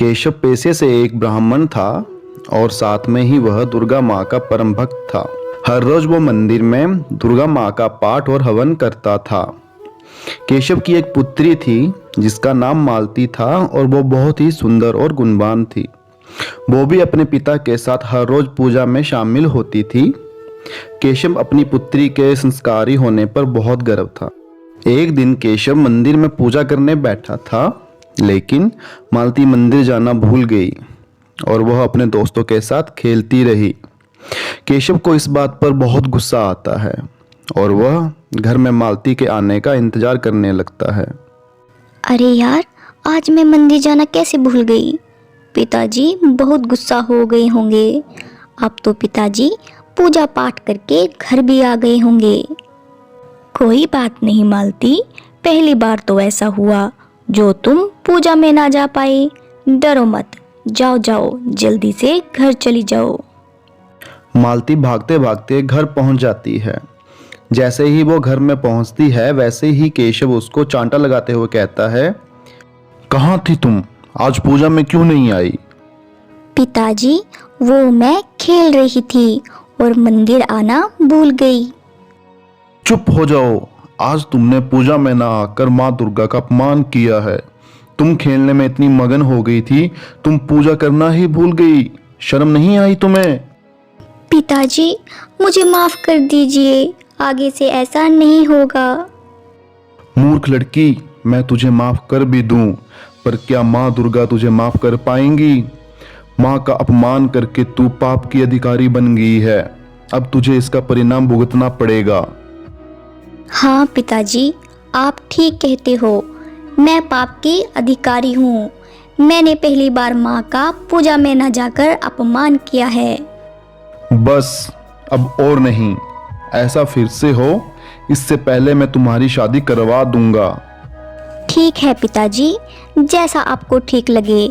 केशव पेशे से एक ब्राह्मण था और साथ में ही वह दुर्गा माँ का परम भक्त था। हर रोज वो मंदिर में दुर्गा माँ का पाठ और हवन करता था। केशव की एक पुत्री थी जिसका नाम मालती था और वो बहुत ही सुंदर और गुणवान थी। वो भी अपने पिता के साथ हर रोज पूजा में शामिल होती थी। केशव अपनी पुत्री के संस्कारी होने पर बहुत गर्व था। एक दिन केशव मंदिर में पूजा करने बैठा था, लेकिन मालती मंदिर जाना भूल गई और वह अपने दोस्तों के साथ खेलती रही। केशव को इस बात पर बहुत गुस्सा आता है और वह घर में मालती के आने का इंतजार करने लगता है। अरे यार, आज मैं मंदिर जाना कैसे भूल गई। पिताजी बहुत गुस्सा हो गए होंगे। अब तो पिताजी पूजा पाठ करके घर भी आ गए होंगे। कोई बात नहीं मालती, पहली बार तो ऐसा हुआ जो तुम पूजा में ना जा पाए। डरो मत, जाओ जाओ जल्दी से घर चली जाओ। मालती भागते भागते घर पहुंच जाती है। जैसे ही वो घर में पहुंचती है वैसे ही केशव उसको चांटा लगाते हुए कहता है, कहाँ थी तुम? आज पूजा में क्यों नहीं आई? पिताजी, वो मैं खेल रही थी और मंदिर आना भूल गई। चुप हो जाओ, आज तुमने पूजा में ना आकर माँ दुर्गा का अपमान किया है। तुम खेलने में इतनी मगन हो गई थी, तुम पूजा करना ही भूल गई। शर्म नहीं आई तुम्हें? पिताजी, मुझे माफ कर दीजिए, आगे से ऐसा नहीं होगा। मूर्ख लड़की, मैं तुझे माफ कर भी दूं, पर क्या माँ दुर्गा तुझे माफ कर पाएंगी? माँ का अपमान करके तू पाप की अधिकारी बन गई है। अब तुझे इसका परिणाम भुगतना पड़ेगा। हाँ पिताजी, आप ठीक कहते हो। मैं पाप की अधिकारी हूँ। मैंने पहली बार माँ का पूजा में न जाकर अपमान किया है। बस, अब और नहीं। ऐसा फिर से हो, इससे पहले मैं तुम्हारी शादी करवा दूंगा। ठीक है पिताजी, जैसा आपको ठीक लगे।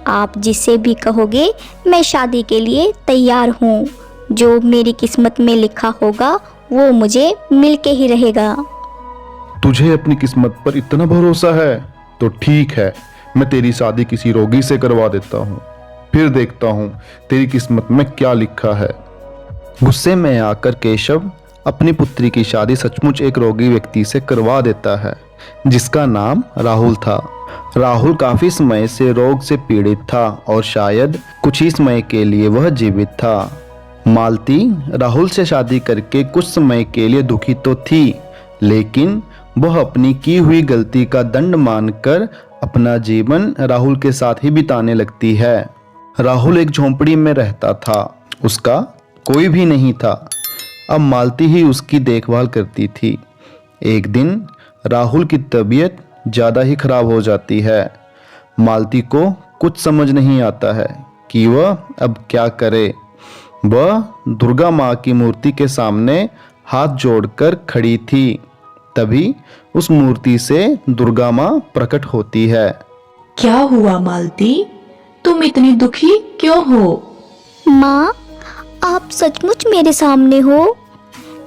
आप जिससे भी कहोगे मैं शादी के लिए तैयार हूँ। जो मेरी किस्मत में लिखा होगा वो मुझे मिलके ही रहेगा। तुझे अपनी किस्मत पर इतना भरोसा है तो ठीक है, मैं तेरी शादी किसी रोगी से करवा देता हूँ। फिर देखता हूँ तेरी किस्मत में क्या लिखा है। गुस्से में आकर केशव अपनी पुत्री की शादी सचमुच एक रोगी व्यक्ति से करवा देता है जिसका नाम राहुल था। राहुल काफी समय से रोग से पीड़ित था और शायद कुछ ही समय के लिए वह जीवित था। मालती राहुल से शादी करके कुछ समय के लिए दुखी तो थी, लेकिन वह अपनी की हुई गलती का दंड मानकर अपना जीवन राहुल के साथ ही बिताने लगती है। राहुल एक झोंपड़ी में रहता था, उसका कोई भी नहीं था। अब मालती ही उसकी देखभाल करती थी। एक दिन राहुल की तबीयत ज़्यादा ही खराब हो जाती है। मालती को कुछ समझ नहीं आता है कि वह अब क्या करे। वह दुर्गा माँ की मूर्ति के सामने हाथ जोड़कर खड़ी थी। तभी उस मूर्ति से दुर्गा माँ प्रकट होती है। क्या हुआ मालती, तुम इतनी दुखी क्यों हो? माँ, आप सचमुच मेरे सामने हो।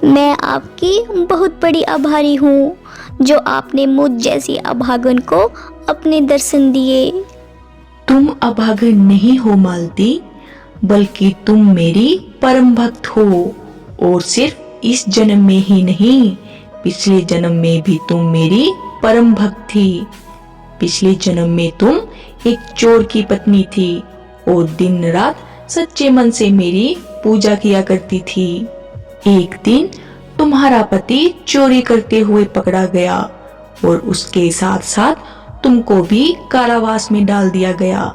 मैं आपकी बहुत बड़ी आभारी हूँ जो आपने मुझ जैसी अभागन को अपने दर्शन दिए। तुम अभागन नहीं हो मालती, बल्कि तुम मेरी परम भक्त हो। और सिर्फ इस जन्म में ही नहीं, पिछले जन्म में भी तुम मेरी परम भक्त थी। पिछले जन्म में तुम एक चोर की पत्नी थी और दिन रात सच्चे मन से मेरी पूजा किया करती थी। एक दिन तुम्हारा पति चोरी करते हुए पकड़ा गया और उसके साथ साथ तुमको भी कारावास में डाल दिया गया।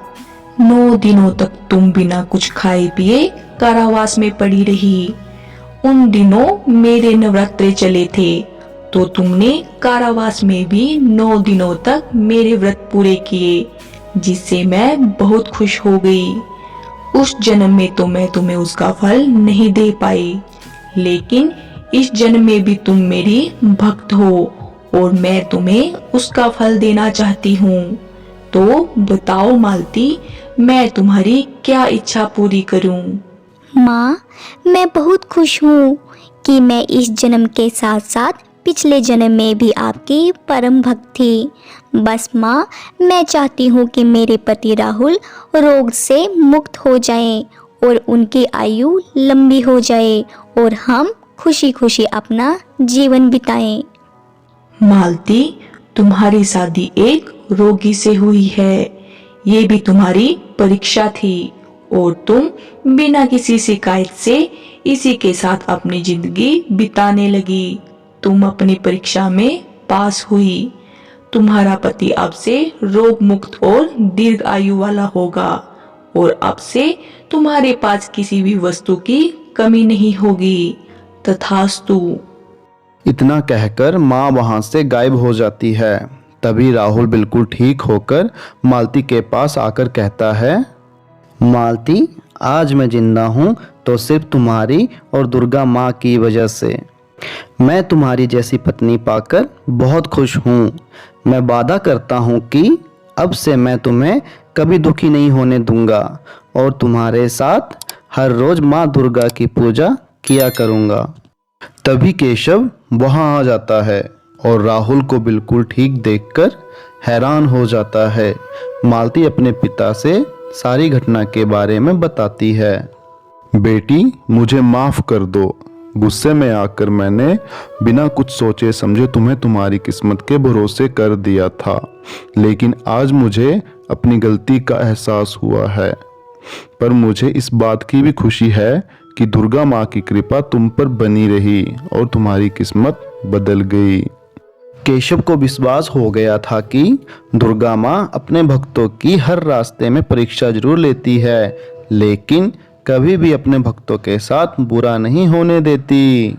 9 दिनों तक तुम बिना कुछ खाए पिए कारावास में पड़ी रही। उन दिनों मेरे नवरात्रे चले थे, तो तुमने कारावास में भी 9 दिनों तक मेरे व्रत पूरे किए, जिससे मैं बहुत खुश हो गई। उस जन्म में तो मैं तुम्हें उसका फल नहीं दे पाई, लेकिन इस जन्म में भी तुम मेरी भक्त हो और मैं तुम्हें उसका फल देना चाहती हूँ। तो बताओ मालती, मैं तुम्हारी क्या इच्छा पूरी करूँ? माँ, मैं बहुत खुश हूँ कि मैं इस जन्म के साथ साथ पिछले जन्म में भी आपकी परम भक्त थी। बस माँ, मैं चाहती हूँ कि मेरे पति राहुल रोग से मुक्त हो जाएं और उनकी आयु लंबी हो जाए और हम खुशी खुशी अपना जीवन बिताएं। मालती, तुम्हारी शादी एक रोगी से हुई है। ये भी तुम्हारी परीक्षा थी और तुम बिना किसी शिकायत से इसी के साथ अपनी जिंदगी बिताने लगी। तुम अपनी परीक्षा में पास हुई। तुम्हारा पति अब से रोग मुक्त और दीर्घ आयु वाला होगा और अब से तुम्हारे पास किसी भी वस्तु की कमी नहीं होगी। तथास्तु। इतना कहकर माँ वहां से गायब हो जाती है। तभी राहुल बिल्कुल ठीक होकर मालती के पास आकर कहता है, मालती, आज मैं जिंदा हूँ तो सिर्फ तुम्हारी और दुर्गा माँ की वजह से। मैं तुम्हारी जैसी पत्नी पाकर बहुत खुश हूँ। मैं वादा करता हूँ कि अब से मैं तुम्हें कभी दुखी नहीं होने दूंगा और तुम्हारे साथ हर रोज माँ दुर्गा की पूजा किया करूँगा। तभी केशव वहां आ जाता है और राहुल को बिल्कुल ठीक देखकर हैरान हो जाता है। मालती अपने पिता से सारी घटना के बारे में बताती है। बेटी, मुझे माफ कर दो। गुस्से में आकर मैंने बिना कुछ सोचे समझे तुम्हें तुम्हारी किस्मत के भरोसे कर दिया था, लेकिन आज मुझे अपनी गलती का एहसास हुआ है। पर मुझे इस बात की भी खुशी है कि दुर्गा माँ की कृपा तुम पर बनी रही और तुम्हारी किस्मत बदल गई। केशव को विश्वास हो गया था कि दुर्गा माँ अपने भक्तों की हर रास्ते में परीक्षा जरूर लेती है, लेकिन कभी भी अपने भक्तों के साथ बुरा नहीं होने देती।